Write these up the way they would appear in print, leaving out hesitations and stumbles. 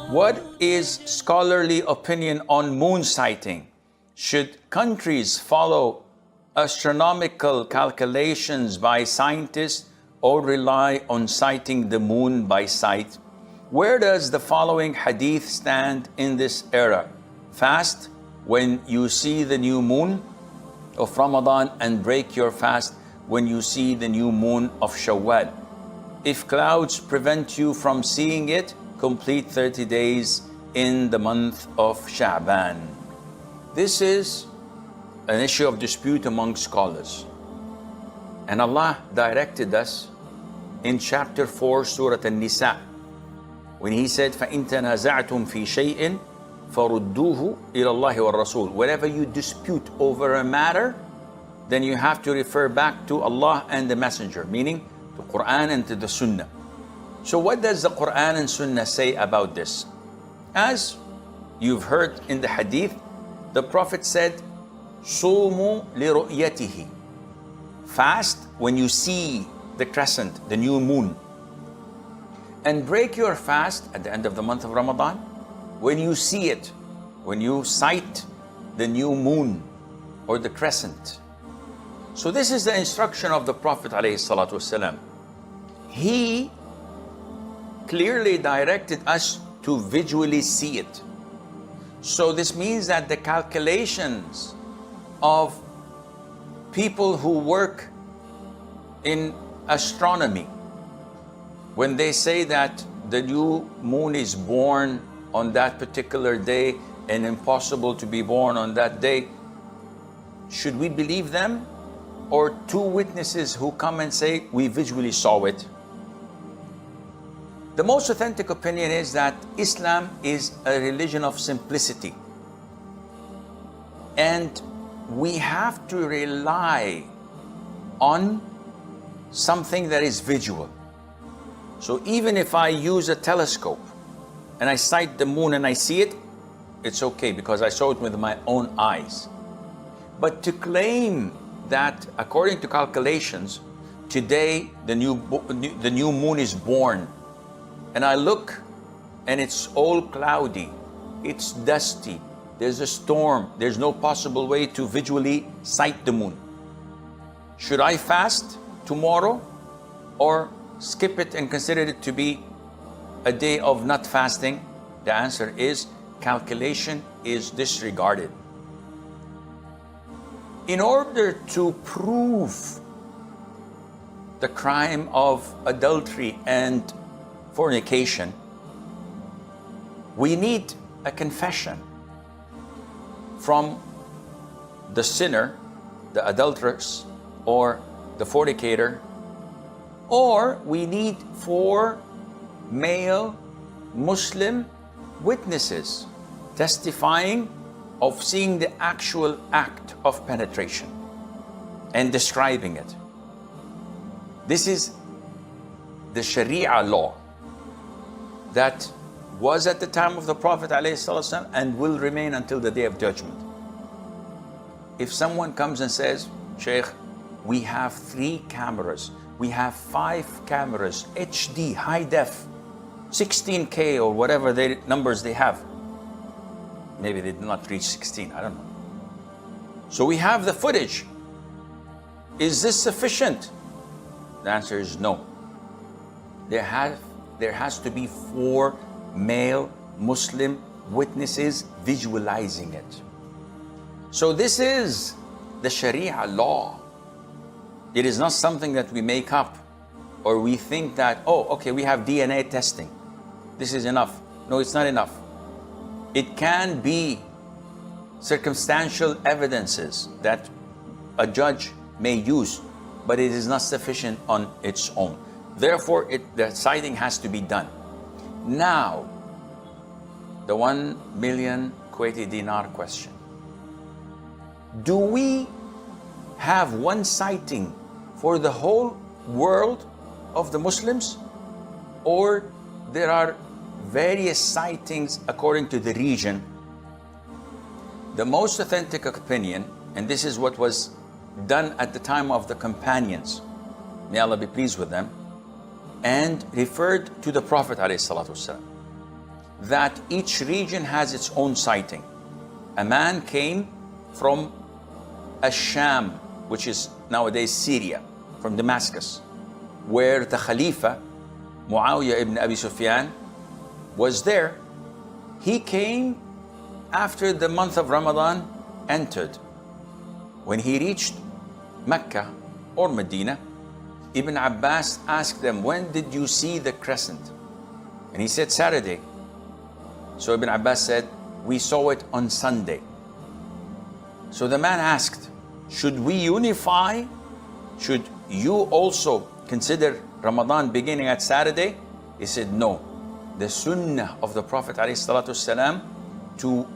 What is scholarly opinion on moon sighting? Should countries follow astronomical calculations by scientists or rely on sighting the moon by sight? Where does the following hadith stand in this era? Fast when you see the new moon of Ramadan and break your fast when you see the new moon of Shawwal. If clouds prevent you from seeing it, complete 30 days in the month of Sha'ban. This is an issue of dispute among scholars. And Allah directed us in chapter 4, Surah An-Nisa, when He said, فَإِن تَنَازَعْتُمْ فِي شَيْءٍ فَرُدُّوهُ إِلَى اللَّهِ وَالرَّسُولِ. Wherever you dispute over a matter, then you have to refer back to Allah and the Messenger, meaning the Quran and to the Sunnah. So what does the Quran and Sunnah say about this? As you've heard in the Hadith, the Prophet said, صُومُوا لِرُؤْيَتِهِ. Fast when you see the crescent, the new moon. And break your fast at the end of the month of Ramadan when you see it, when you sight the new moon or the crescent. So this is the instruction of the Prophet ﷺ. He clearly directed us to visually see it. So this means that the calculations of people who work in astronomy, when they say that the new moon is born on that particular day and impossible to be born on that day, should we believe them? Or two witnesses who come and say, we visually saw it? The most authentic opinion is that Islam is a religion of simplicity. And we have to rely on something that is visual. So even if I use a telescope and I sight the moon and I see it, it's okay because I saw it with my own eyes. But to claim that according to calculations, today the new moon is born, and I look and it's all cloudy, it's dusty, there's a storm, there's no possible way to visually sight the moon. Should I fast tomorrow or skip it and consider it to be a day of not fasting? The answer is calculation is disregarded. In order to prove the crime of adultery and fornication, we need a confession from the sinner, the adulteress, or the fornicator, or we need 4 male Muslim witnesses testifying of seeing the actual act of penetration and describing it. This is the Sharia law that was at the time of the Prophet ﷺ and will remain until the Day of Judgment. If someone comes and says, Sheikh, we have 3 cameras, we have 5 cameras, HD, high def, 16K or whatever numbers they have. Maybe they did not reach 16, I don't know. So we have the footage. Is this sufficient? The answer is no. There has to be 4 male Muslim witnesses visualizing it. So this is the Sharia law. It is not something that we make up or we think that, oh, okay, we have DNA testing. This is enough. No, it's not enough. It can be circumstantial evidences that a judge may use, but it is not sufficient on its own. Therefore, the sighting has to be done. Now, the 1 million Kuwaiti dinar question. Do we have one sighting for the whole world of the Muslims? Or there are various sightings according to the region? The most authentic opinion, and this is what was done at the time of the companions, may Allah be pleased with them, and referred to the Prophet ﷺ. that each region has its own sighting. A man came from Sham, which is nowadays Syria, from Damascus, where the Khalifa, Muawiyah ibn Abi Sufyan, was there. He came after the month of Ramadan entered. When he reached Mecca or Medina, Ibn Abbas asked them, when did you see the crescent? And he said, Saturday. So Ibn Abbas said, we saw it on Sunday. So the man asked, should we unify? Should you also consider Ramadan beginning at Saturday? He said, no. The sunnah of the Prophet ﷺ to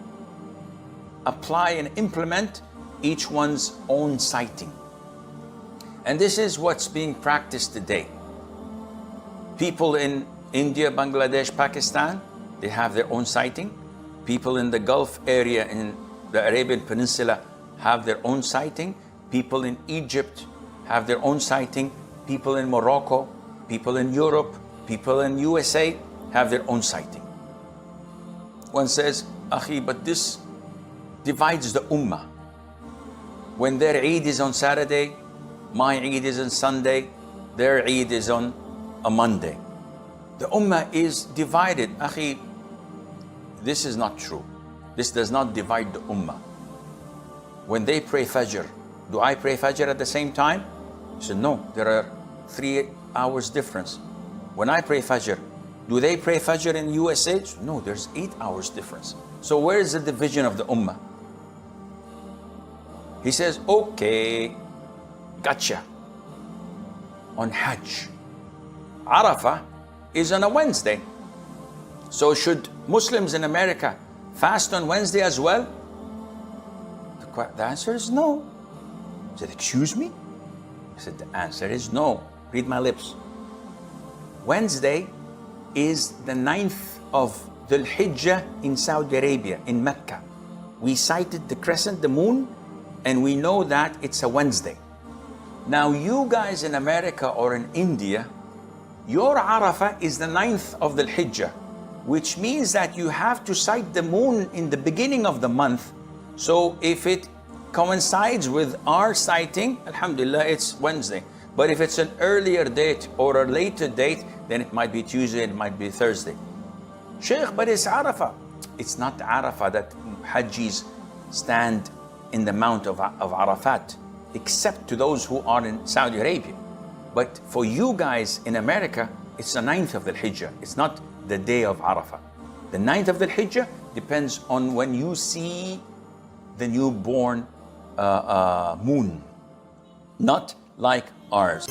apply and implement each one's own sighting. And this is what's being practiced today. People in India, Bangladesh, Pakistan, they have their own sighting. People in the Gulf area, in the Arabian Peninsula, have their own sighting. People in Egypt have their own sighting. People in Morocco, people in Europe, people in USA have their own sighting. One says, Akhi, but this divides the ummah. When their Eid is on Saturday, my Eid is on Sunday, their Eid is on a Monday. The ummah is divided. Akhi, this is not true. This does not divide the ummah. When they pray Fajr, do I pray Fajr at the same time? He said, no, there are 3 hours difference. When I pray Fajr, do they pray Fajr in USA? No, there's 8 hours difference. So where is the division of the ummah? He says, okay, gotcha. On Hajj, Arafah is on a Wednesday. So should Muslims in America fast on Wednesday as well? The answer is no. He said, excuse me? I said, the answer is no. Read my lips. Wednesday is the 9th of Dhul Hijjah in Saudi Arabia, in Mecca. We sighted the crescent, the moon, and we know that it's a Wednesday. Now you guys in America or in India, your Arafah is the 9th of Dhul Hijjah, which means that you have to sight the moon in the beginning of the month. So if it coincides with our sighting, alhamdulillah, it's Wednesday. But if it's an earlier date or a later date, then it might be Tuesday, it might be Thursday. Sheikh, but it's Arafah. It's not Arafah that Hajjis stand in the mount of Arafat, except to those who are in Saudi Arabia. But for you guys in America, it's the 9th of the Hijjah. It's not the day of Arafah. The 9th of the Hijjah depends on when you see the newborn moon, not like ours.